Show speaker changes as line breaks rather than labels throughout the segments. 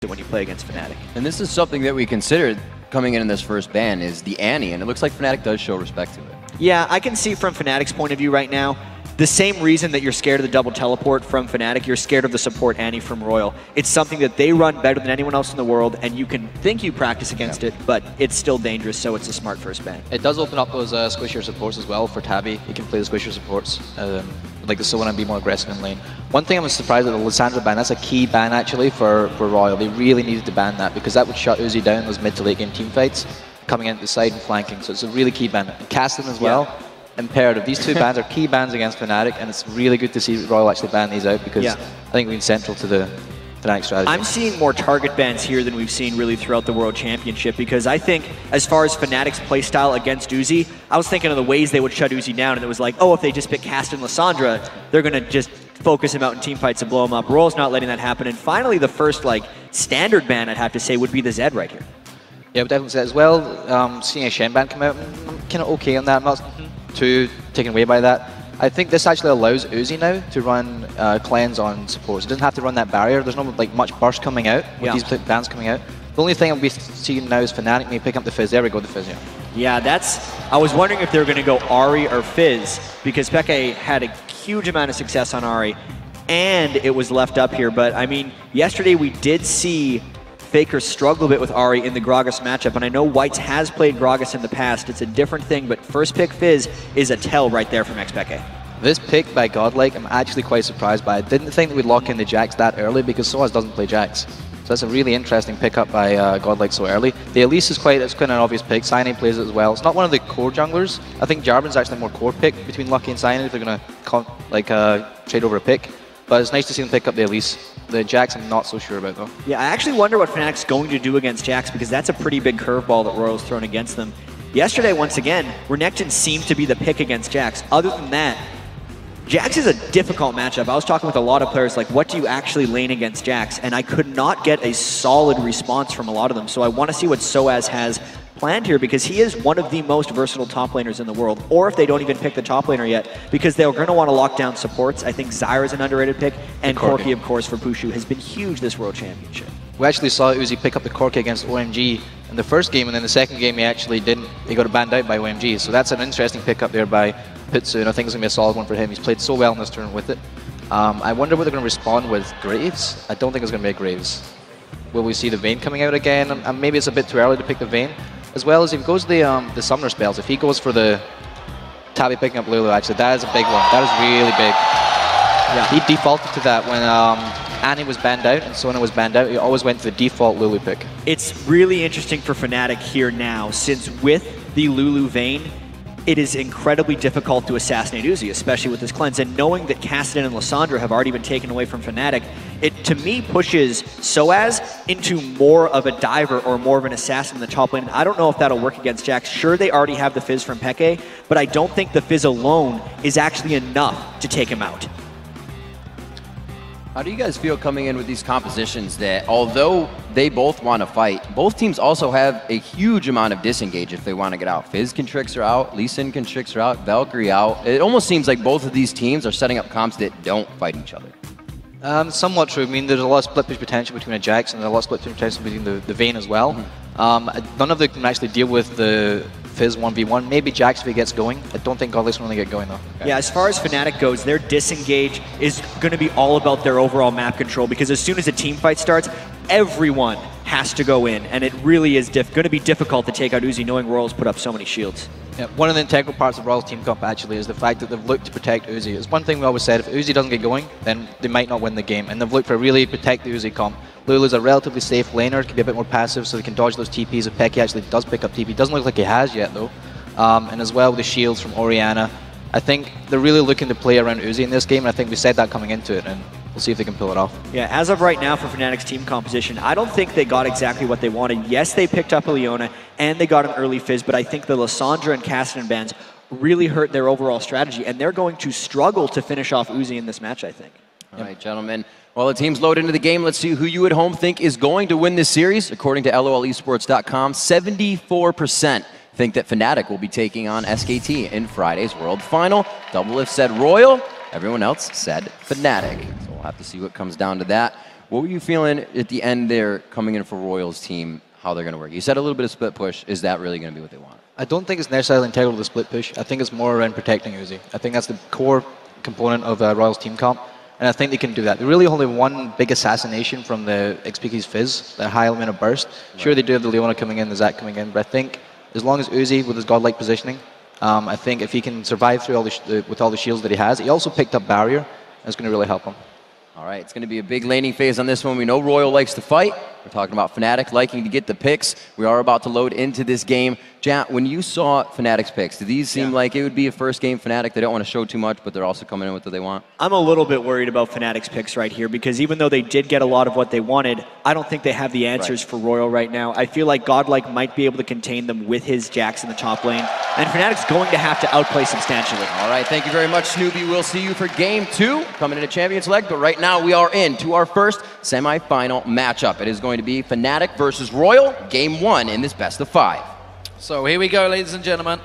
when you play against Fnatic.
And this is something that we considered coming in this first ban is the Annie, and it looks like Fnatic does show respect to it.
Yeah, I can see from Fnatic's point of view right now, the same reason that you're scared of the double teleport from Fnatic, you're scared of the support Annie from Royal. It's something that they run better than anyone else in the world, and you can think you practice against it, but it's still dangerous, so it's a smart first ban.
It does open up those squishier supports as well for Tabby. He can play the squishier supports, like the Sona, and be more aggressive in lane. One thing I was surprised at the Lissandra ban, that's a key ban actually for Royal. They really needed to ban that because that would shut Uzi down those mid to late game team fights, coming into the side and flanking, so it's a really key ban. And Caston as well. Yeah. Imperative. These two bans are key bans against Fnatic, and it's really good to see Royal actually ban these out because I think we've been central to the Fnatic strategy.
I'm seeing more target bans here than we've seen really throughout the World Championship because I think as far as Fnatic's playstyle against Uzi, I was thinking of the ways they would shut Uzi down, and it was like, oh, if they just pick Cast and Lissandra, they're going to just focus him out in team fights and blow him up. Royal's not letting that happen, and finally the first standard ban, I'd have to say, would be the Zed right here.
Yeah, but definitely as well, seeing a Shen ban come out, I'm kind of okay on that. I'm not too taken away by that. I think this actually allows Uzi now to run cleanse on supports. It doesn't have to run that barrier. There's not much burst coming out with these bans coming out. The only thing I'll be seeing now is Fnatic may pick up the Fizz. There we go, the Fizz,
Yeah, I was wondering if they were going to go Ahri or Fizz because Peke had a huge amount of success on Ahri and it was left up here. But I mean, yesterday we did see Faker struggle a bit with Ahri in the Gragas matchup, and I know Whites has played Gragas in the past. It's a different thing, but first pick Fizz is a tell right there from xPeke.
This pick by Godlike, I'm actually quite surprised by. I didn't think that we'd lock in the Jax that early because Soaz doesn't play Jax. So that's a really interesting pickup by Godlike so early. The Elise is quite an obvious pick. Cyanide plays it as well. It's not one of the core junglers. I think Jarvan's actually a more core pick between Lucky and Cyanide if they're going to trade over a pick. But it's nice to see them pick up the Elise. The Jax I'm not so sure about though.
Yeah, I actually wonder what Fnatic's going to do against Jax because that's a pretty big curveball that Royal's thrown against them. Yesterday, once again, Renekton seemed to be the pick against Jax. Other than that, Jax is a difficult matchup. I was talking with a lot of players like, what do you actually lane against Jax? And I could not get a solid response from a lot of them. So I want to see what Soaz has planned here because he is one of the most versatile top laners in the world. Or if they don't even pick the top laner yet, because they're going to want to lock down supports. I think Zyra is an underrated pick, and Corki, of course, for Pushu has been huge this World Championship.
We actually saw Uzi pick up the Corki against OMG in the first game, and then the second game he actually didn't. He got banned out by OMG, so that's an interesting pickup there by Pitsu, and I think it's going to be a solid one for him. He's played so well in this tournament with it. I wonder what they're going to respond with Graves. I don't think it's going to be a Graves. Will we see the Vayne coming out again? And maybe it's a bit too early to pick the Vayne. As well as if he goes the Summoner spells, if he goes for the Tabby picking up Lulu, actually, that is a big one. That is really big. Yeah. He defaulted to that when Annie was banned out and Sona was banned out. He always went to the default Lulu pick.
It's really interesting for Fnatic here now, since with the Lulu Vayne, it is incredibly difficult to assassinate Uzi, especially with this cleanse. And knowing that Caston and Lissandra have already been taken away from Fnatic, it to me pushes Soaz into more of a diver or more of an assassin in the top lane. And I don't know if that'll work against Jax. Sure, they already have the Fizz from Peke, but I don't think the Fizz alone is actually enough to take him out.
How do you guys feel coming in with these compositions that, although they both want to fight, both teams also have a huge amount of disengage if they want to get out? Fizz can tricks her out, Lee Sin can tricks her out, Valkyrie out. It almost seems like both of these teams are setting up comps that don't fight each other.
Somewhat true. I mean, there's a lot of split push potential between a Jax and a lot of split push potential between the Vayne as well. None of them can actually deal with the Fizz 1v1. Maybe Jax if he gets going. I don't think Godlike's going to get going though.
Yeah, as far as Fnatic goes, their disengage is going to be all about their overall map control because as soon as a team fight starts, everyone has to go in, and it really is going to be difficult to take out Uzi knowing Royals put up so many shields.
Yeah, one of the integral parts of Royals team comp actually is the fact that they've looked to protect Uzi. It's one thing we always said, if Uzi doesn't get going, then they might not win the game, and they've looked to really protect the Uzi comp. Lulu's a relatively safe laner, can be a bit more passive so they can dodge those TPs if Peke actually does pick up TP. Doesn't look like he has yet though. And as well with the shields from Orianna. I think they're really looking to play around Uzi in this game, and I think we said that coming into it, and we'll see if they can pull it off.
Yeah, as of right now for Fnatic's team composition, I don't think they got exactly what they wanted. Yes, they picked up Leona, and they got an early Fizz, but I think the Lissandra and Caston bans really hurt their overall strategy, and they're going to struggle to finish off Uzi in this match, I think.
All right, gentlemen. While the teams load into the game, let's see who you at home think is going to win this series. According to LOLesports.com, 74% think that Fnatic will be taking on SKT in Friday's World Final. Doublelift said Royal. Everyone else said Fnatic. So we'll have to see what comes down to that. What were you feeling at the end there coming in for Royals team, how they're going to work? You said a little bit of split push. Is that really going to be what they want?
I don't think it's necessarily integral to the split push. I think it's more around protecting Uzi. I think that's the core component of Royals team comp, and I think they can do that. They really only one big assassination from the XPK's Fizz, the high element of burst. Right. Sure, they do have the Leona coming in, the Zac coming in, but I think as long as Uzi, with his godlike positioning, I think if he can survive through with all the shields that he has, he also picked up barrier, and it's going to really help him.
All right, it's going to be a big laning phase on this one. We know Royal likes to fight. We're talking about Fnatic liking to get the picks. We are about to load into this game. Jat, when you saw Fnatic's picks, did these seem like it would be a first game Fnatic? They don't want to show too much, but they're also coming in with what they want.
I'm a little bit worried about Fnatic's picks right here because even though they did get a lot of what they wanted, I don't think they have the answers for Royal right now. I feel like Godlike might be able to contain them with his Jax in the top lane, and Fnatic's going to have to outplay substantially.
All right, thank you very much, Snoopy. We'll see you for game 2 coming into Champions Leg, but right now we are into our first semi-final matchup. It is going to be Fnatic versus Royal, game 1 in this best of 5.
So here we go, ladies and gentlemen.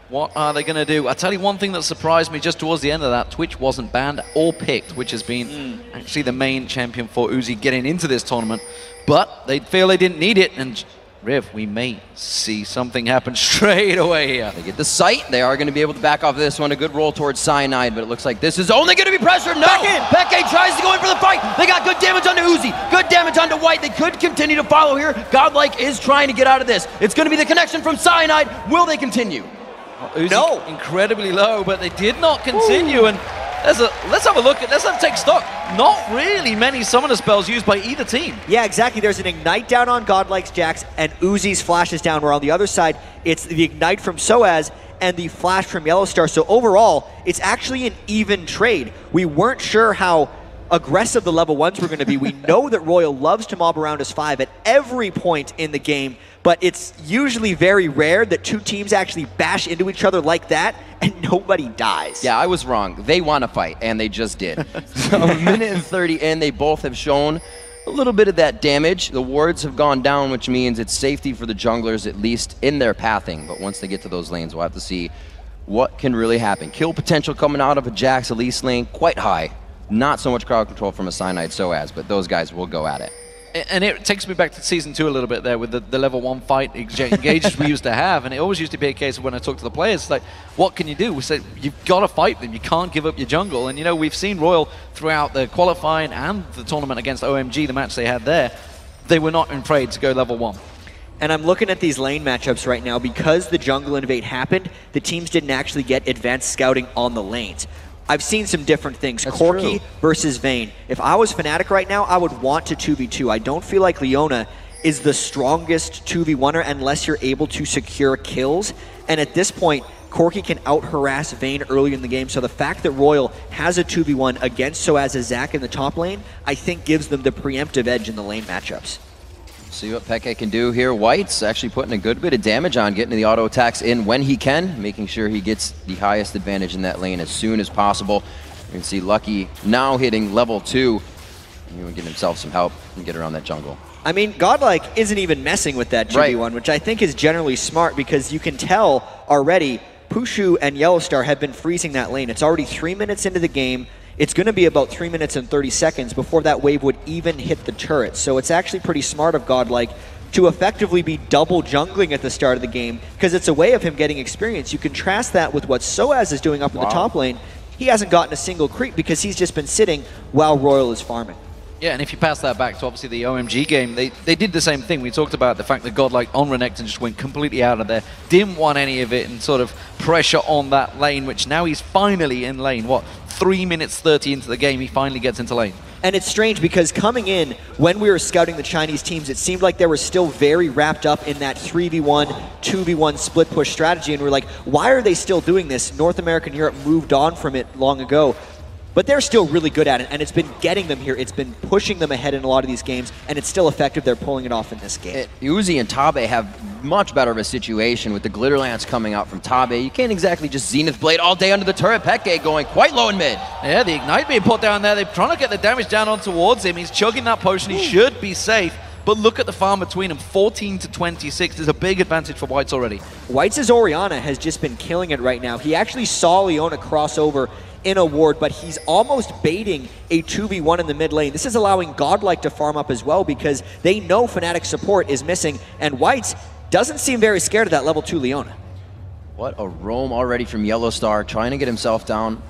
What are they going to do? I'll tell you one thing that surprised me just towards the end of that. Twitch wasn't banned or picked, which has been actually the main champion for Uzi getting into this tournament. But they feel they didn't need it, and Riv, we may see something happen straight away here.
They get the sight. They are going to be able to back off this one. A good roll towards Cyanide, but it looks like this is only going to be pressure. No! Peke tries to go in for the fight. They got good damage onto Uzi. Good damage onto White. They could continue to follow here. Godlike is trying to get out of this. It's going to be the connection from Cyanide. Will they continue?
Uzi no! Incredibly low, but they did not continue. And let's have a look at, let's take stock. Not really many summoner spells used by either team.
Yeah, exactly. There's an Ignite down on Godlike's Jax, and Uzi's Flash is down, where on the other side, it's the Ignite from Soaz and the Flash from Yellowstar. So overall, it's actually an even trade. We weren't sure how aggressive the level 1s were going to be. We know that Royal loves to mob around as 5 at every point in the game, but it's usually very rare that two teams actually bash into each other like that and nobody dies.
Yeah, I was wrong. They want to fight, and they just did. So a minute and 30 in, they both have shown a little bit of that damage. The wards have gone down, which means it's safety for the junglers, at least in their pathing. But once they get to those lanes, we'll have to see what can really happen. Kill potential coming out of a Jax Elise lane, quite high. Not so much crowd control from a Cyanide Soaz, but those guys will go at it.
And it takes me back to Season 2 a little bit there with the level 1 fight engages we used to have, and it always used to be a case of when I talk to the players, it's like, what can you do? We said, you've got to fight them, you can't give up your jungle. And you know, we've seen Royal throughout the qualifying and the tournament against OMG, the match they had there, they were not afraid to go level 1.
And I'm looking at these lane matchups right now. Because the jungle invade happened, the teams didn't actually get advanced scouting on the lanes. I've seen some different things.
That's
Corki
true.
versus Vayne. If I was Fnatic right now, I would want to 2v2. I don't feel like Leona is the strongest 2v1er unless you're able to secure kills. And at this point, Corki can out-harass Vayne early in the game. So the fact that Royal has a 2v1 against Soaz as Zac in the top lane, I think gives them the preemptive edge in the lane matchups.
See what Peke can do here. White's actually putting a good bit of damage on, getting the auto attacks in when he can, making sure he gets the highest advantage in that lane as soon as possible. You can see Lucky now hitting level 2. He will get himself some help and get around that jungle.
I mean, Godlike isn't even messing with that 2v1, which I think is generally smart because you can tell already Pushu and Yellowstar have been freezing that lane. It's already 3 minutes into the game. It's going to be about 3 minutes and 30 seconds before that wave would even hit the turret. So it's actually pretty smart of Godlike to effectively be double jungling at the start of the game because it's a way of him getting experience. You contrast that with what Soaz is doing up in the top lane. He hasn't gotten a single creep because he's just been sitting while Royal is farming.
Yeah, and if you pass that back to obviously the OMG game, they did the same thing. We talked about the fact that Godlike on Renekton just went completely out of there, didn't want any of it, and sort of pressure on that lane, which now he's finally in lane. What, 3 minutes 30 into the game, he finally gets into lane.
And it's strange because coming in, when we were scouting the Chinese teams, it seemed like they were still very wrapped up in that 3v1, 2v1 split push strategy, and we're like, why are they still doing this? North America and Europe moved on from it long ago. But they're still really good at it, and it's been getting them here. It's been pushing them ahead in a lot of these games, and it's still effective. They're pulling it off in this game.
Uzi and Tabe have much better of a situation with the Glitter Lance coming out from Tabe. You can't exactly just Zenith Blade all day under the turret. Peke going quite low in mid.
Yeah, the Ignite being put down there. They're trying to get the damage down on towards him. He's chugging that potion. He should be safe. But look at the farm between them, 14 to 26. There's a big advantage for Whites already.
Whites' Orianna has just been killing it right now. He actually saw Leona cross over in a ward, but he's almost baiting a 2v1 in the mid lane. This is allowing Godlike to farm up as well because they know Fnatic's support is missing, and Whites doesn't seem very scared of that level 2 Leona.
What a roam already from Yellowstar, trying to get himself down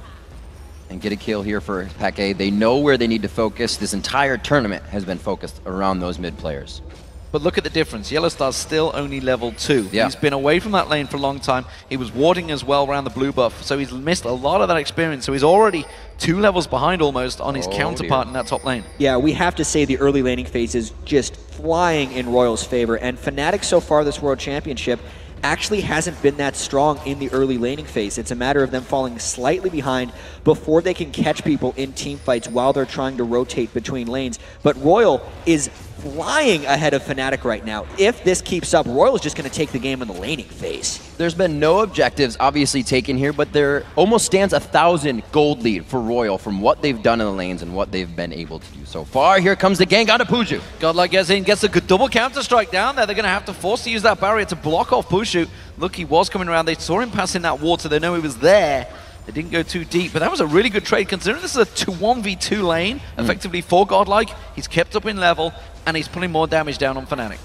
and get a kill here for Peke. They know where they need to focus. This entire tournament has been focused around those mid players.
But look at the difference. Yellowstar's still only level 2.
Yeah.
He's been away from that lane for a long time. He was warding as well around the blue buff, so he's missed a lot of that experience. So he's already 2 levels behind almost on his counterpart in that top lane.
Yeah, we have to say the early laning phase is just flying in Royal's favor, and Fnatic so far this World Championship actually hasn't been that strong in the early laning phase. It's a matter of them falling slightly behind before they can catch people in team fights while they're trying to rotate between lanes. But Royal is flying ahead of Fnatic right now. If this keeps up, Royal is just going to take the game in the laning phase.
There's been no objectives obviously taken here, but there almost stands 1,000 gold lead for Royal from what they've done in the lanes and what they've been able to do so far. Here comes the gank onto Puju.
Godlike gets in, gets a good double counter strike down there. They're going to have to force to use that barrier to block off Puju. Look, he was coming around. They saw him passing that ward, so they know he was there. They didn't go too deep, but that was a really good trade considering this is a 1v2 lane, effectively for Godlike. He's kept up in level, and he's putting more damage down on Fnatic.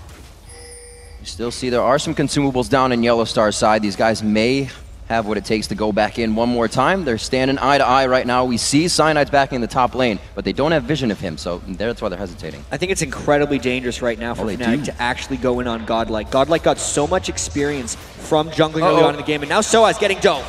You still see there are some consumables down in Yellowstar's side. These guys may have what it takes to go back in one more time. They're standing eye to eye right now. We see Cyanide's back in the top lane, but they don't have vision of him, so that's why they're hesitating.
I think it's incredibly dangerous right now for Fnatic to actually go in on Godlike. Godlike got so much experience from jungling early on in the game, and now Soaz getting dove.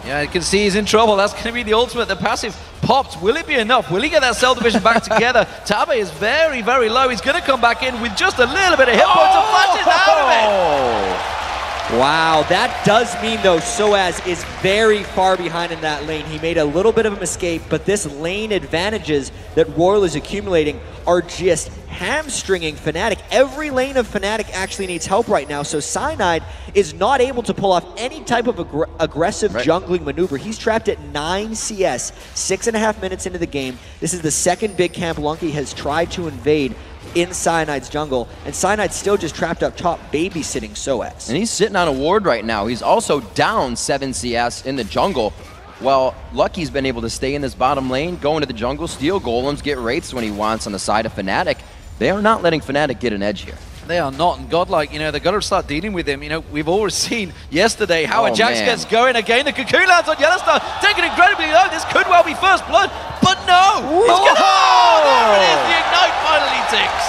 Yeah, you can see he's in trouble. That's going to be the ultimate. The passive popped. Will it be enough? Will he get that cell division back together? Tabe is very, very low. He's going to come back in with just a little bit of hit points and flashes out of it.
Wow, that does mean, though, Soaz is very far behind in that lane. He made a little bit of an escape, but this lane advantages that Royal is accumulating are just hamstringing Fnatic. Every lane of Fnatic actually needs help right now, so Cyanide is not able to pull off any type of aggressive jungling maneuver. He's trapped at 9 CS, 6.5 minutes into the game. This is the second big camp Lunky has tried to invade in Cyanide's jungle, and Cyanide's still just trapped up top babysitting Soaz.
And he's sitting on a ward right now. He's also down 7 CS in the jungle, while Lucky's been able to stay in this bottom lane, go into the jungle, steal golems, get wraiths when he wants on the side of Fnatic. They are not letting Fnatic get an edge here.
They are not, and Godlike, you know, they've got to start dealing with him. You know, we've already seen yesterday how a Jax gets going again. The Cocoon lands on Yellowstar, taking incredibly low. This could well be first blood, but no! He's gonna, there it is, the Ignite finally ticks.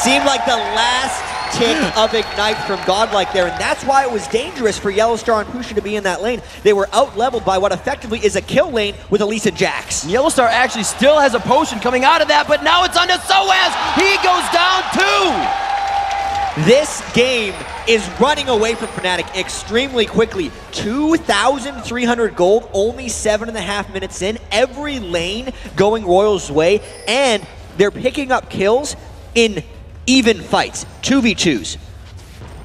Seemed like the last tick of Ignite from Godlike there, and that's why it was dangerous for Yellowstar and Pusha to be in that lane. They were out-leveled by what effectively is a kill lane with Elise and Jax.
Yellowstar actually still has a potion coming out of that, but now it's onto Soaz. He goes down too!
This game is running away from Fnatic extremely quickly. 2,300 gold, only 7.5 minutes in. Every lane going Royal's way, and they're picking up kills in even fights, 2v2s.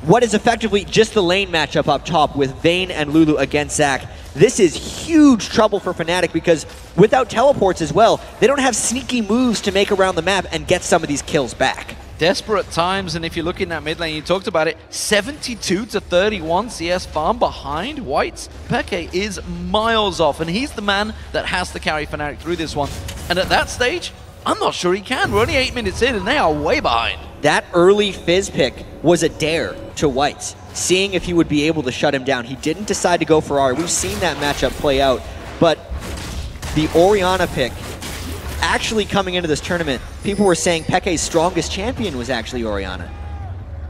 What is effectively just the lane matchup up top with Vayne and Lulu against Zac. This is huge trouble for Fnatic because without teleports as well, they don't have sneaky moves to make around the map and get some of these kills back.
Desperate times, and if you look in that mid lane, you talked about it, 72 to 31 CS farm behind Whites. Peke is miles off, and he's the man that has to carry Fnatic through this one. And at that stage, I'm not sure he can. We're only 8 minutes in, and they are way behind.
That early Fizz pick was a dare to Whites, seeing if he would be able to shut him down. He didn't decide to go for Ari. We've seen that matchup play out, but the Orianna pick, actually coming into this tournament, people were saying Peke's strongest champion was actually Orianna.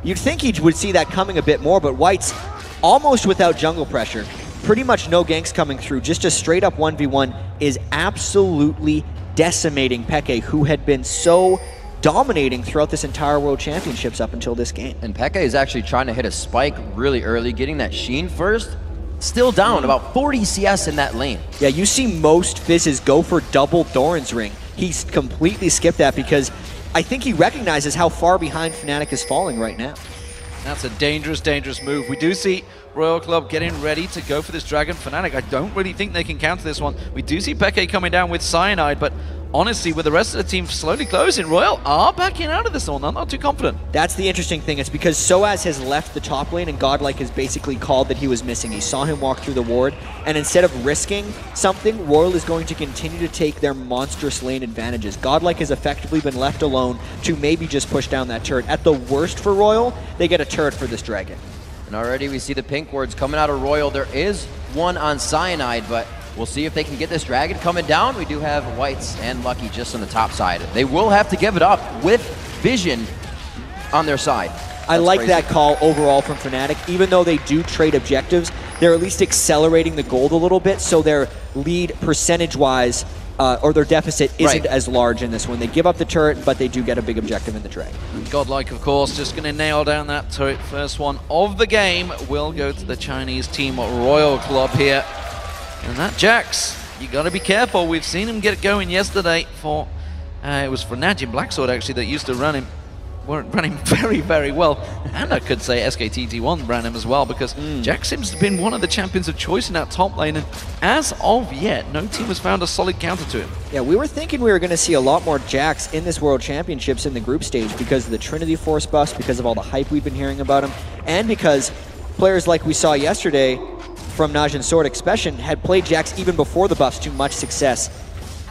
You'd think he would see that coming a bit more, but White's almost without jungle pressure, pretty much no ganks coming through, just a straight up 1v1 is absolutely decimating Peke, who had been so dominating throughout this entire World Championships up until this game.
And Peke is actually trying to hit a spike really early, getting that Sheen first. Still down, about 40 CS in that lane.
Yeah, you see most Fizzes go for double Doran's Ring. He's completely skipped that because I think he recognizes how far behind Fnatic is falling right now.
That's a dangerous, dangerous move. We do see Royal Club getting ready to go for this Dragon. Fnatic, I don't really think they can counter this one. We do see Peke coming down with Cyanide, but honestly, with the rest of the team slowly closing, Royal are backing out of this one. I'm not too confident.
That's the interesting thing. It's because Soaz has left the top lane and Godlike has basically called that he was missing. He saw him walk through the ward, and instead of risking something, Royal is going to continue to take their monstrous lane advantages. Godlike has effectively been left alone to maybe just push down that turret. At the worst for Royal, they get a turret for this dragon.
And already we see the pink wards coming out of Royal. There is one on Cyanide, but we'll see if they can get this dragon coming down. We do have Whites and Lucky just on the top side. They will have to give it up with Vision on their side.
I like that call overall from Fnatic. Even though they do trade objectives, they're at least accelerating the gold a little bit, so their lead percentage-wise, or their deficit isn't as large in this one. They give up the turret, but they do get a big objective in the dragon.
Godlike, of course, just going to nail down that turret. First one of the game will go to the Chinese team Royal Club here. And that Jax, you got to be careful. We've seen him get going yesterday for, it was for Fnatic Blacksword actually that used to run him very, very well. And I could say SKTT1 ran him as well, because Jax seems to have been one of the champions of choice in that top lane. And as of yet, no team has found a solid counter to him.
Yeah, we were thinking we were going to see a lot more Jax in this World Championships in the group stage because of the Trinity Force buffs, because of all the hype we've been hearing about him, and because players like we saw yesterday from Najin Sword Expression had played Jax even before the buffs to much success.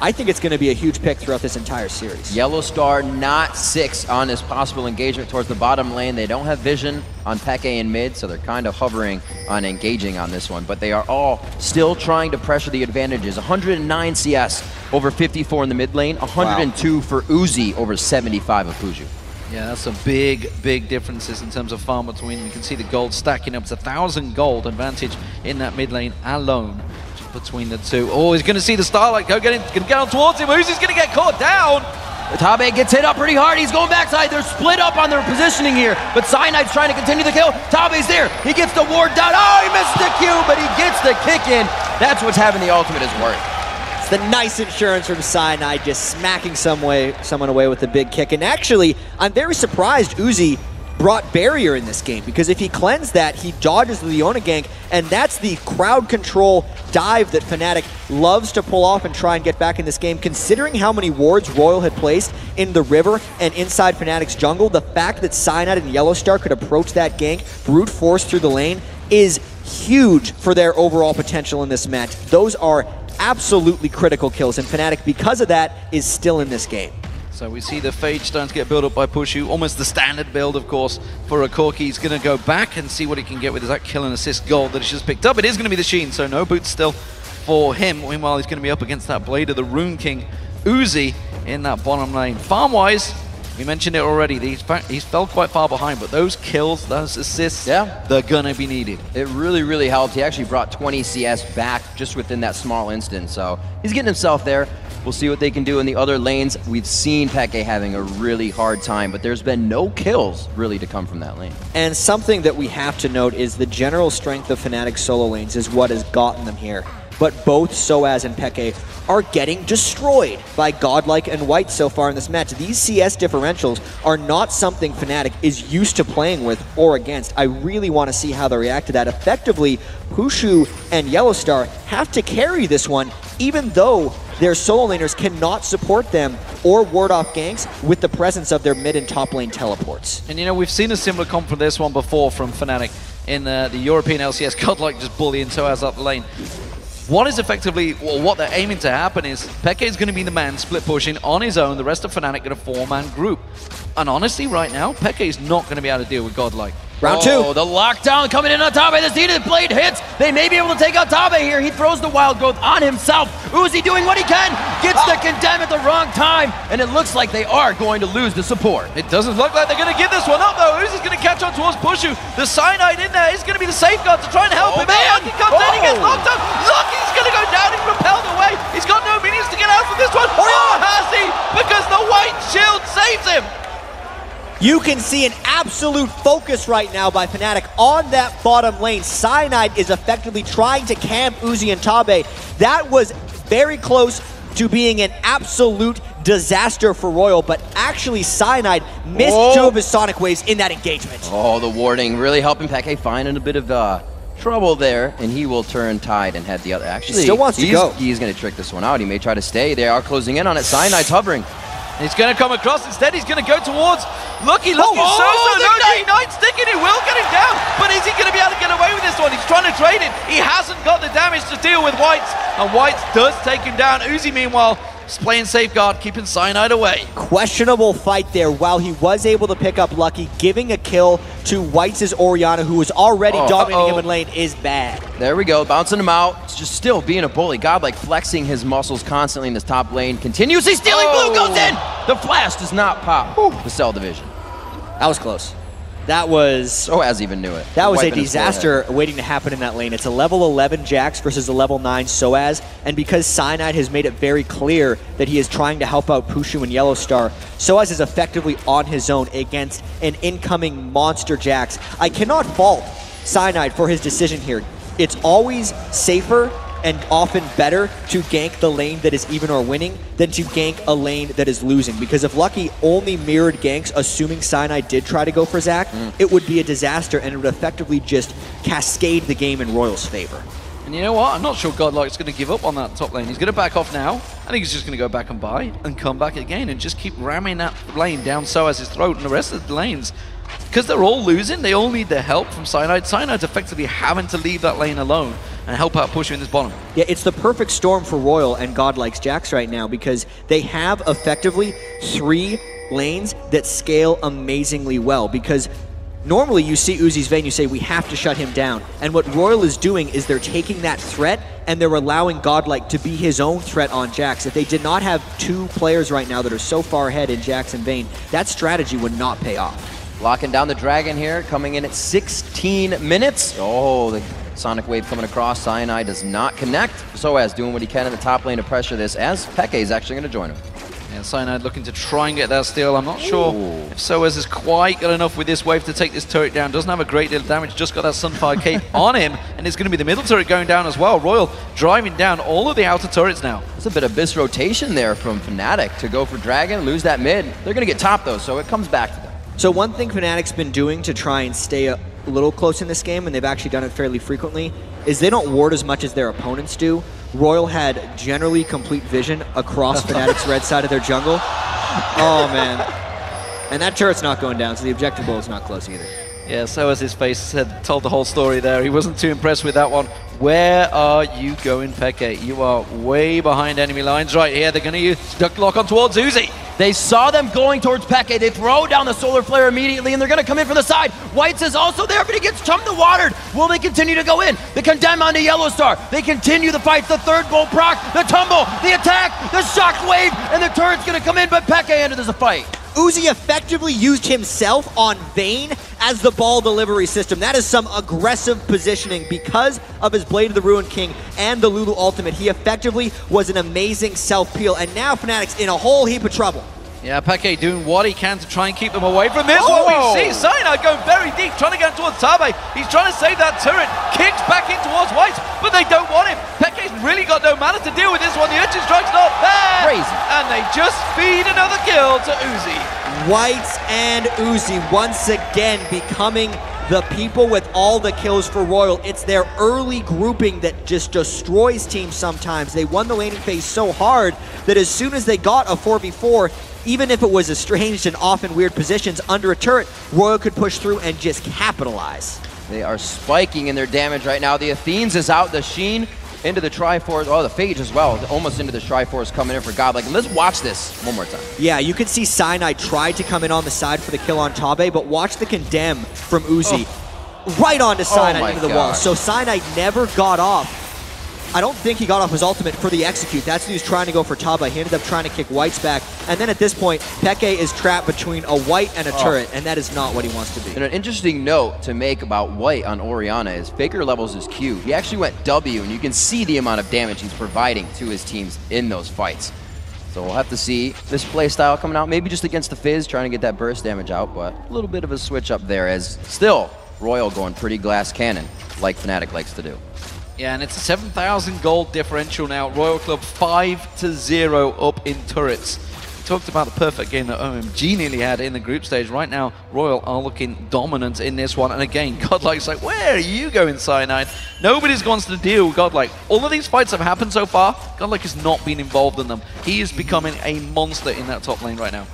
I think it's going to be a huge pick throughout this entire series.
Yellow Star not 6 on this possible engagement towards the bottom lane. They don't have vision on Peke in mid, so they're kind of hovering on engaging on this one. But they are all still trying to pressure the advantages. 109 CS over 54 in the mid lane. 102 for Uzi over 75 of Fuju.
Yeah, that's some big differences in terms of farm between them. You can see the gold stacking up. It's 1,000 gold advantage in that mid lane alone between the two. Oh, he's going to see the Starlight go, going to get on towards him. Uzi's going to get caught down.
Tabe gets hit up pretty hard. He's going backside. They're split up on their positioning here, but Cyanide's trying to continue the kill. Tabe's there. He gets the ward down. Oh, he missed the Q, but he gets the kick in. That's what's having the ultimate is worth.
It's the nice insurance from Cyanide, just smacking someone away with a big kick. And actually, I'm very surprised Uzi brought barrier in this game, because if he cleansed that, he dodges the Leona gank, and that's the crowd control dive that Fnatic loves to pull off and try and get back in this game. Considering how many wards Royal had placed in the river and inside Fnatic's jungle, the fact that Cyanide and Yellowstar could approach that gank, brute force through the lane, is huge for their overall potential in this match. Those are absolutely critical kills, and Fnatic, because of that, is still in this game.
So we see the Phage starting to get built up by Pushu, almost the standard build, of course, for a Corki. He's going to go back and see what he can get with that kill and assist gold that he's just picked up. It is going to be the Sheen, so no boots still for him. Meanwhile, he's going to be up against that Blade of the Rune King, Uzi, in that bottom lane. Farm-wise, we mentioned it already, he's fell quite far behind, but those kills, those assists, they're going to be needed. It
really helped. He actually brought 20 CS back just within that small instant, so he's getting himself there. We'll see what they can do in the other lanes. We've seen Peke having a really hard time, but there's been no kills really to come from that lane.
And something that we have to note is the general strength of Fnatic's solo lanes is what has gotten them here. But both Soaz and Peke are getting destroyed by Godlike and White so far in this match. These CS differentials are not something Fnatic is used to playing with or against. I really want to see how they react to that. Effectively, Pushu and Yellowstar have to carry this one, even though their solo laners cannot support them or ward off ganks with the presence of their mid and top lane teleports.
And you know, we've seen a similar comp for this one before from Fnatic in the European LCS. Godlike just bullying Soaz up the lane. What is effectively, well, what they're aiming to happen is Peke is going to be the man split pushing on his own. The rest of Fnatic get a 4-man group. And honestly, right now, Peke is not going to be able to deal with Godlike.
Round two.
The lockdown coming in on Tabe. The seated blade hits. They may be able to take out Tabe here. He throws the wild growth on himself. Uzi doing what he can. Gets the condemn at the wrong time. And it looks like they are going to lose the support.
It doesn't look like they're going to give this one up, though. Uzi's going to catch on towards Pushu. The Cyanide in there is going to be the safeguard to try and help him. Lucky comes in, he gets locked up. Lucky's going to go down. He's repelled away. He's got no means to get out from this one. Oh, has he? Because the white shield saves him.
You can see an absolute focus right now by Fnatic on that bottom lane. Cyanide is effectively trying to camp Uzi and Tabe. That was very close to being an absolute disaster for Royal, but actually Cyanide missed two of his Sonic Waves in that engagement.
Oh, the warding really helping Peke find a bit of trouble there, and he will turn tide and head the other. Actually,
he still wants to go.
He's going to trick this one out. He may try to stay. They are closing in on it. Cyanide's hovering.
He's going to come across. Instead, he's going to go towards Lucky.
Oh,
The Ignite sticking. He will get him down. But is he going to be able to get away with this one? He's trying to trade it. He hasn't got the damage to deal with Whites. And Whites does take him down. Uzi, meanwhile, is playing safeguard, keeping Cyanide away.
Questionable fight there. While he was able to pick up Lucky, giving a kill to Whites' Orianna, who was already dominating him in lane, is bad.
There we go, bouncing him out. It's just still being a bully. Godlike flexing his muscles constantly in this top lane. Continuously stealing. Blue goes in. The flash does not pop the Cell division.
That was close. That was...
Soaz even knew it.
That was a disaster waiting to happen in that lane. It's a level 11 Jax versus a level 9 Soaz, and because Cyanide has made it very clear that he is trying to help out Pushu and Yellowstar, Soaz is effectively on his own against an incoming monster Jax. I cannot fault Cyanide for his decision here. It's always safer and often better to gank the lane that is even or winning than to gank a lane that is losing. Because if Lucky only mirrored ganks, assuming Cyanide did try to go for Zac, it would be a disaster and it would effectively just cascade the game in Royal's favor.
And you know what? I'm not sure Godlike's going to give up on that top lane. He's going to back off now. I think he's just going to go back and buy and come back again and just keep ramming that lane down Soaz's throat, and the rest of the lanes, because they're all losing, they all need the help from Cyanide. Cyanide's effectively having to leave that lane alone and help out Pusher in this bottom.
Yeah, it's the perfect storm for Royal and Godlike's Jax right now, because they have effectively 3 lanes that scale amazingly well. Because normally you see Uzi's Vayne, you say we have to shut him down. And what Royal is doing is they're taking that threat and they're allowing Godlike to be his own threat on Jax. If they did not have 2 players right now that are so far ahead in Jax and Vayne, that strategy would not pay off.
Locking down the Dragon here, coming in at 16 minutes. Oh, the Sonic Wave coming across. Cyanide does not connect. Soaz doing what he can in the top lane to pressure this, as Peke is actually going to join him.
Yeah, Cyanide looking to try and get that steal. I'm not sure if Soaz has quite got enough with this wave to take this turret down. Doesn't have a great deal of damage, just got that Sunfire Cape on him, and it's going to be the middle turret going down as well. Royal driving down all of the outer turrets now.
It's a bit of bis rotation there from Fnatic to go for Dragon, lose that mid. They're going to get top though, so it comes back to them.
So one thing Fnatic's been doing to try and stay a little close in this game, and they've actually done it fairly frequently, is they don't ward as much as their opponents do. Royal had generally complete vision across Fnatic's red side of their jungle. Oh, man. And that turret's not going down, so the objective goal is not close either.
Yeah, so as his face told the whole story there. He wasn't too impressed with that one. Where are you going, Peke? You are way behind enemy lines right here. They're going to use duck lock on towards Uzi.
They saw them going towards Peke. They throw down the Solar Flare immediately, and they're going to come in from the side. Whites is also there, but he gets chumped and watered. Will they continue to go in? The condemn onto Yellowstar. They continue the fight. The third bolt proc, the tumble, the attack, the shock wave, and the turret's going to come in, but Peke enters the fight.
Uzi effectively used himself on Vayne as the ball delivery system. That is some aggressive positioning because of his Blade of the Ruined King and the Lulu ultimate. He effectively was an amazing self-peel, and now Fnatic's in a whole heap of trouble.
Yeah, Peke doing what he can to try and keep them away from this. What we see, Cyanide going very deep, trying to get towards Tabe. He's trying to save that turret, kicks back in towards White, but they don't want him. Peke's really got no mana to deal with this one. The Urchin Strike's not there.
Crazy.
And they just feed another kill to Uzi.
Whites and Uzi once again becoming the people with all the kills for Royal. It's their early grouping that just destroys teams sometimes. They won the laning phase so hard that as soon as they got a 4v4, even if it was estranged and often weird positions under a turret, Royal could push through and just capitalize.
They are spiking in their damage right now. The Athenes is out, the Sheen into the Triforce, oh, the Phage as well, almost into the Triforce coming in for Godlike. And let's watch this one more time.
Yeah, you can see Cyanide tried to come in on the side for the kill on Tabe, but watch the condemn from Uzi. Right onto Cyanide into the wall. So Cyanide never got off. I don't think he got off his ultimate for the execute. That's who he was trying to go for Tabe. He ended up trying to kick White's back. And then at this point, Peke is trapped between a White and a turret, and that is not what he wants to be.
And an interesting note to make about White on Orianna is Faker levels his Q. He actually went W, and you can see the amount of damage he's providing to his teams in those fights. So we'll have to see this playstyle coming out, maybe just against the Fizz, trying to get that burst damage out, but a little bit of a switch up there, as still Royal going pretty glass cannon, like Fnatic likes to do.
Yeah, and it's a 7,000 gold differential now. Royal Club 5-0 up in turrets. talked about the perfect game that OMG nearly had in the group stage. Right now, Royal are looking dominant in this one. And again, Godlike's like, where are you going, Cyanide? Nobody's wants to deal with Godlike. All of these fights have happened so far. Godlike has not been involved in them. He is becoming a monster in that top lane right now.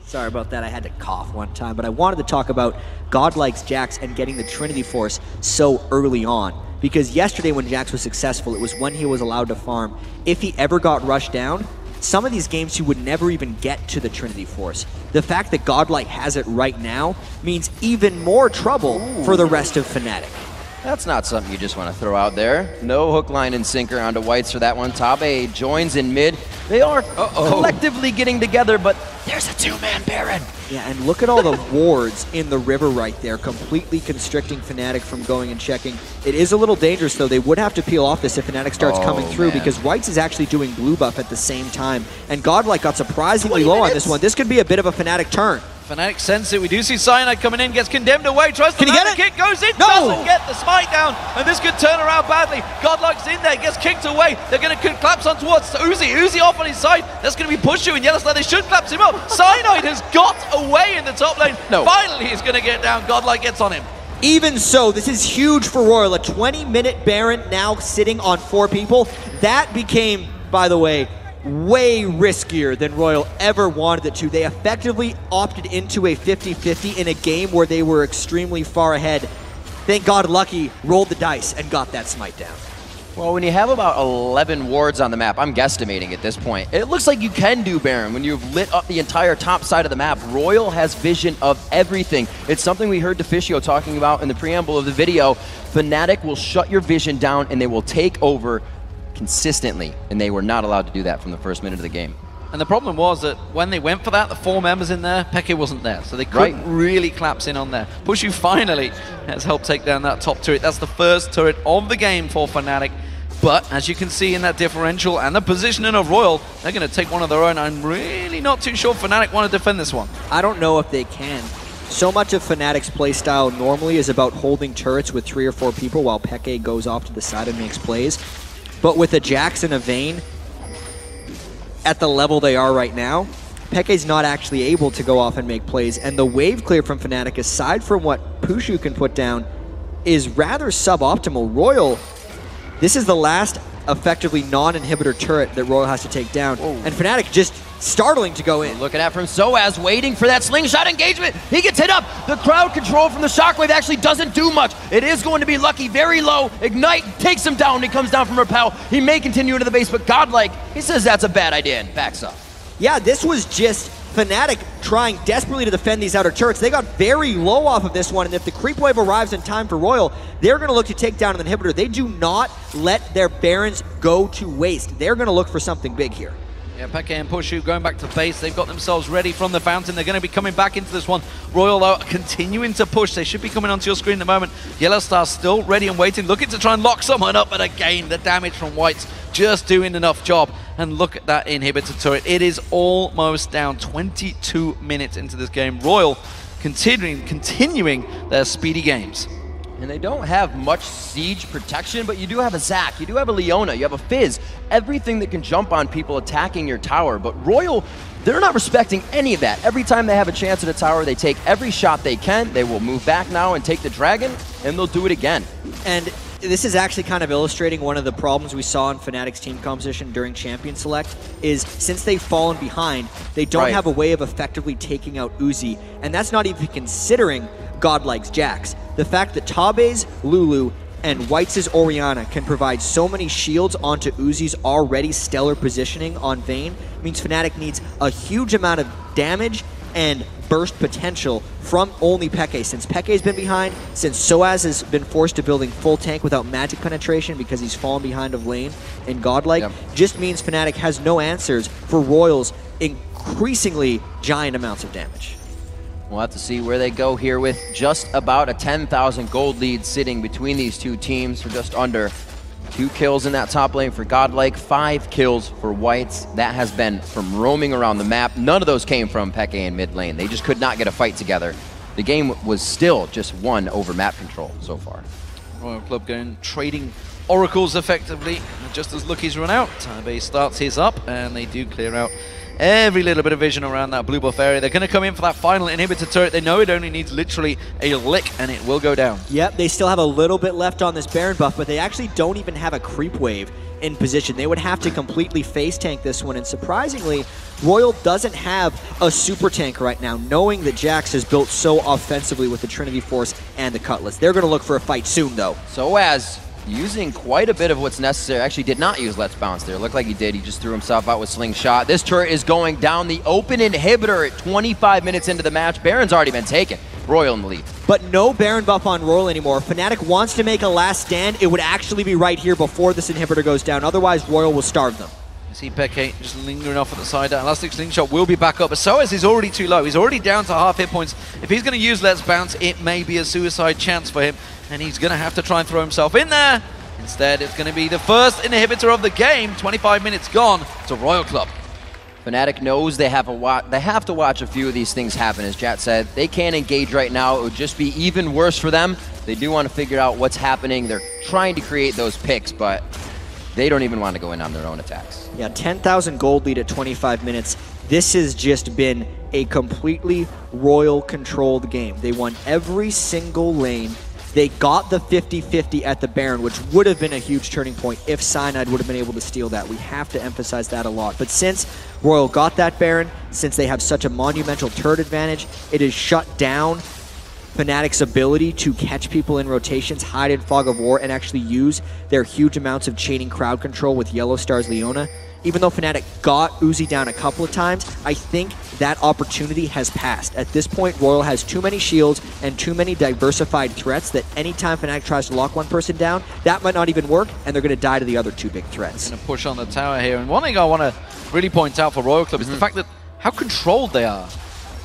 Sorry about that, I had to cough one time, but I wanted to talk about Godlike's Jax and getting the Trinity Force so early on. Because yesterday when Jax was successful, it was when he was allowed to farm. If he ever got rushed down, some of these games he would never even get to the Trinity Force. The fact that Godlike has it right now means even more trouble for the rest of Fnatic.
That's not something you just want to throw out there. No hook, line, and sinker onto Whites for that one. Tabe joins in mid. They are collectively getting together, but there's a two-man Baron.
Yeah, and look at all the wards in the river right there, completely constricting Fnatic from going and checking. It is a little dangerous, though. They would have to peel off this if Fnatic starts coming through, because Whites is actually doing blue buff at the same time. And Godlike got surprisingly low on this one. This could be a bit of a Fnatic turn.
Fnatic sense it. We do see Cyanide coming in, gets condemned away, tries to land the kick, goes in,
No!
doesn't get the smite down, and this could turn around badly. Godlike's in there, gets kicked away. They're going to collapse on towards Uzi. Uzi off on his side. That's going to be Pushu and Yellowstone. They should collapse him up. Cyanide has got away in the top lane.
No.
Finally, he's going to get down. Godlike gets on him.
Even so, this is huge for Royal. A 20-minute Baron now sitting on 4 people. That became, by the way, way riskier than Royal ever wanted it to. They effectively opted into a 50-50 in a game where they were extremely far ahead. Thank God Lucky rolled the dice and got that smite down.
Well, when you have about 11 wards on the map, I'm guesstimating at this point, it looks like you can do Baron when you've lit up the entire top side of the map. Royal has vision of everything. It's something we heard Deficio talking about in the preamble of the video. Fnatic will shut your vision down and they will take over consistently, and they were not allowed to do that from the first minute of the game.
And the problem was that when they went for that, the 4 members in there, Peke wasn't there, so they couldn't really collapse in on there. Pushu finally has helped take down that top turret. That's the first turret of the game for Fnatic. But as you can see in that differential and the positioning of Royal, they're going to take one of their own. I'm really not too sure Fnatic want to defend this one.
I don't know if they can. So much of Fnatic's playstyle normally is about holding turrets with 3 or 4 people while Peke goes off to the side and makes plays. But with a Jax and a Vayne at the level they are right now, Peke's not actually able to go off and make plays. And the wave clear from Fnatic, aside from what Pushu can put down, is rather suboptimal. Royal, this is the last effectively non-inhibitor turret that Royal has to take down. And Fnatic just startling to go in.
Looking at from Soaz, waiting for that slingshot engagement. He gets hit up. The crowd control from the shockwave actually doesn't do much. It is going to be Lucky, very low. Ignite takes him down. He comes down from Repel. He may continue into the base, but Godlike, he says that's a bad idea and backs up.
Yeah, this was just Fnatic trying desperately to defend these outer turrets. They got very low off of this one, and if the creep wave arrives in time for Royal, they're going to look to take down an inhibitor. They do not let their Barons go to waste. They're going to look for something big here.
Yeah, Peke and Pushu going back to base. They've got themselves ready from the fountain. They're going to be coming back into this one. Royal, though, continuing to push. They should be coming onto your screen at the moment. Yellowstar still ready and waiting, looking to try and lock someone up. But again, the damage from Whites just doing enough job. And look at that inhibitor turret. It is almost down. 22 minutes into this game. Royal continuing their speedy games.
And they don't have much siege protection, but you do have a Zac, you do have a Leona, you have a Fizz, everything that can jump on people attacking your tower. But Royal, they're not respecting any of that. Every time they have a chance at a tower, they take every shot they can. They will move back now and take the dragon, and they'll do it again.
And this is actually kind of illustrating one of the problems we saw in Fnatic's team composition during Champion Select, is since they've fallen behind, they don't have a way of effectively taking out Uzi, and that's not even considering Godlike's Jax. The fact that Tabe's Lulu and Whites' Orianna can provide so many shields onto Uzi's already stellar positioning on Vayne means Fnatic needs a huge amount of damage and burst potential from only Peke. Since Peke's been behind, since Soaz has been forced to building full tank without magic penetration because he's fallen behind of lane in Godlike, just means Fnatic has no answers for Royal's increasingly giant amounts of damage.
We'll have to see where they go here with just about a 10,000 gold lead sitting between these two teams for just under. 2 kills in that top lane for Godlike, 5 kills for Whites. That has been from roaming around the map. None of those came from Peke in mid lane. They just could not get a fight together. The game was still just won over map control so far.
Royal Club going trading oracles effectively, just as Lucky's run out. Tabe starts his up, and they do clear out every little bit of vision around that blue buff area. They're going to come in for that final inhibitor turret. They know it only needs literally a lick, and it will go down.
Yep, they still have a little bit left on this Baron buff, but they actually don't even have a creep wave in position. They would have to completely face tank this one, and surprisingly, Royal doesn't have a super tank right now, knowing that Jax has built so offensively with the Trinity Force and the Cutlass. They're going to look for a fight soon, though.
So as using quite a bit of what's necessary. Actually did not use Let's Bounce there. Looked like he did. He just threw himself out with Slingshot. This turret is going down. The open inhibitor at 25 minutes into the match. Baron's already been taken. Royal in the lead.
But no Baron buff on Royal anymore. Fnatic wants to make a last stand. It would actually be right here before this inhibitor goes down. Otherwise, Royal will starve them.
You see Peke just lingering off at the side. That Elastic Slingshot will be back up, but Soaz is already too low. He's already down to half hit points. If he's going to use Let's Bounce, it may be a suicide chance for him, and he's going to have to try and throw himself in there. Instead, it's going to be the first inhibitor of the game. 25 minutes gone to Royal Club.
Fnatic knows they have to watch a few of these things happen. As Jat said, they can't engage right now. It would just be even worse for them. They do want to figure out what's happening. They're trying to create those picks, but they don't even want to go in on their own attacks.
Yeah, 10,000 gold lead at 25 minutes. This has just been a completely Royal-controlled game. They won every single lane. They got the 50-50 at the Baron, which would have been a huge turning point if Cyanide would have been able to steal that. We have to emphasize that a lot. But since Royal got that Baron, since they have such a monumental turret advantage, it has shut down Fnatic's ability to catch people in rotations, hide in Fog of War, and actually use their huge amounts of chaining crowd control with Yellow Star's Leona. Even though Fnatic got Uzi down a couple of times, I think that opportunity has passed. At this point, Royal has too many shields and too many diversified threats that anytime Fnatic tries to lock one person down, that might not even work, and they're going to die to the other two big threats.
Going to push on the tower here, and one thing I want to really point out for Royal Club is the fact that how controlled they are.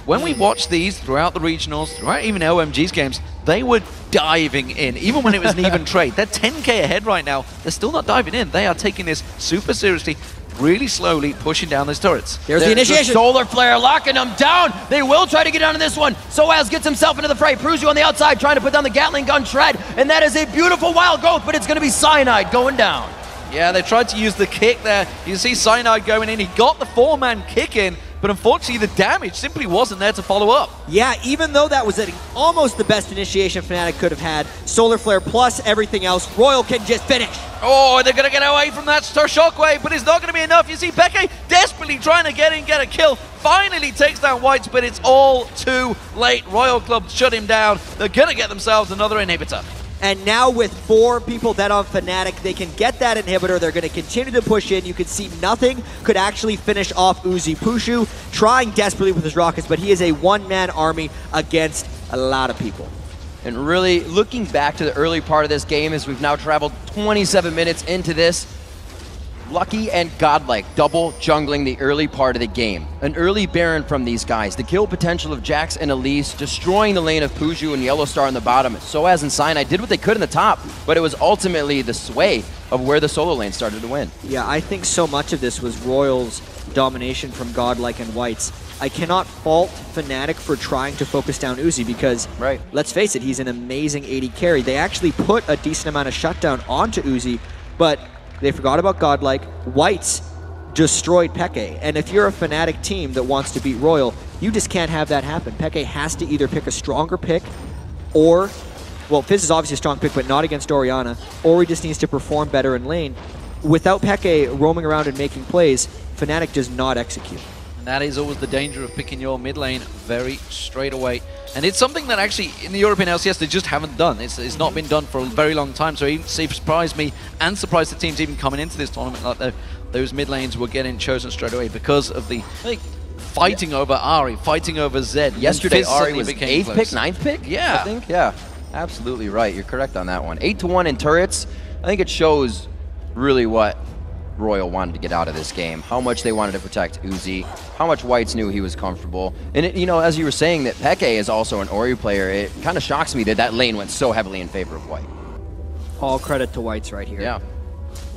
When we watched these throughout the regionals, throughout even OMG's games, they were diving in, even when it was an even trade. They're 10k ahead right now. They're still not diving in. They are taking this super seriously, really slowly pushing down those turrets.
There's the initiation.
Solar Flare locking them down. They will try to get onto this one. Soaz gets himself into the fray. Prusu on the outside trying to put down the Gatling gun shred. And that is a beautiful wild growth, but it's going to be Cyanide going down.
Yeah, they tried to use the kick there. You see Cyanide going in. He got the 4-man kick in, but unfortunately the damage simply wasn't there to follow up.
Yeah, even though that was almost the best initiation Fnatic could have had, Solar Flare plus everything else, Royal can just finish.
Oh, they're going to get away from that Shockwave, but it's not going to be enough. You see Peke desperately trying to get in, get a kill. Finally takes down Whites, but it's all too late. Royal Club shut him down. They're going to get themselves another inhibitor.
And now with 4 people dead on Fnatic, they can get that inhibitor. They're going to continue to push in. You can see nothing could actually finish off Uzi. Pushu trying desperately with his rockets, but he is a one-man army against a lot of people.
And really, looking back to the early part of this game as we've now traveled 27 minutes into this, Lucky and Godlike double jungling the early part of the game. An early Baron from these guys. The kill potential of Jax and Elise, destroying the lane of Puju and Yellow Star on the bottom. Soaz and Cyanide did what they could in the top, but it was ultimately the sway of where the solo lane started to win.
Yeah, I think so much of this was Royal's domination from Godlike and Whites. I cannot fault Fnatic for trying to focus down Uzi because, let's face it, he's an amazing AD carry. They actually put a decent amount of shutdown onto Uzi, but they forgot about Godlike. Whites destroyed Peke. And if you're a Fnatic team that wants to beat Royal, you just can't have that happen. Peke has to either pick a stronger pick or, well, Fizz is obviously a strong pick, but not against Orianna, or he just needs to perform better in lane. Without Peke roaming around and making plays, Fnatic does not execute.
And that is always the danger of picking your mid lane very straight away. And it's something that actually in the European LCS they just haven't done. It's not been done for a very long time. So it surprised me and surprised the teams even coming into this tournament like those mid lanes were getting chosen straight away because of the fighting over Ahri, fighting over Zed.
Yesterday Ahri was 8th
close.
pick, 9th pick?
Yeah.
I think, yeah. Absolutely right. You're correct on that one. 8-1 in turrets. I think it shows really what Royal wanted to get out of this game, how much they wanted to protect Uzi, how much Whites knew he was comfortable. And, you know, as you were saying that Peke is also an Ori player, it kind of shocks me that that lane went so heavily in favor of White.
All credit to Whites right here.
Yeah.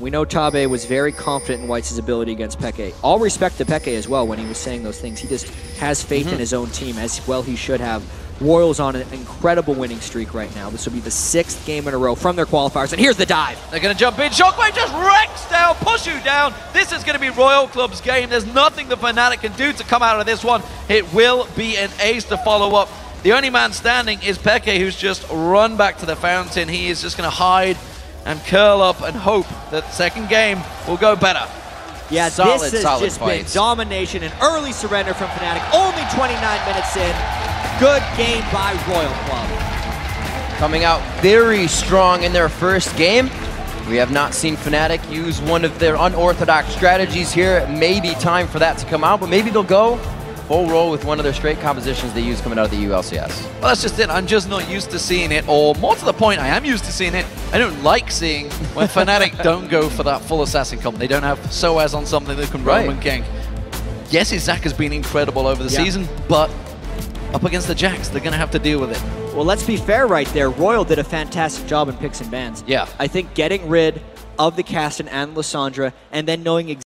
We know Tabe was very confident in Whites' ability against Peke. All respect to Peke as well when he was saying those things. He just has faith in his own team, as well he should have. Royal's on an incredible winning streak right now. This will be the 6th game in a row from their qualifiers, and here's the dive.
They're going to jump in. Shockwave just wrecks down, push you down. This is going to be Royal Club's game. There's nothing the Fnatic can do to come out of this one. It will be an ace to follow up. The only man standing is Peke, who's just run back to the fountain. He is just going to hide and curl up and hope that the second game will go better.
Yeah,
Solid,
this has
solid
just
fights.
been domination and early surrender from Fnatic. Only 29 minutes in. Good game by Royal Club.
Coming out very strong in their first game. We have not seen Fnatic use one of their unorthodox strategies here. It may be time for that to come out, but maybe they'll go full roll with one of their straight compositions they use coming out of the ULCS.
Well, that's just it. I'm just not used to seeing it, or more to the point, I am used to seeing it. I don't like seeing when Fnatic don't go for that full assassin comp. They don't have Soaz on something that can roam and gank. Yes, his Zac has been incredible over the season, but up against the Jax, they're going to have to deal with it.
Well, let's be fair right there. Royal did a fantastic job in picks and bans.
Yeah.
I think getting rid of the Caston and Lissandra, and then knowing exactly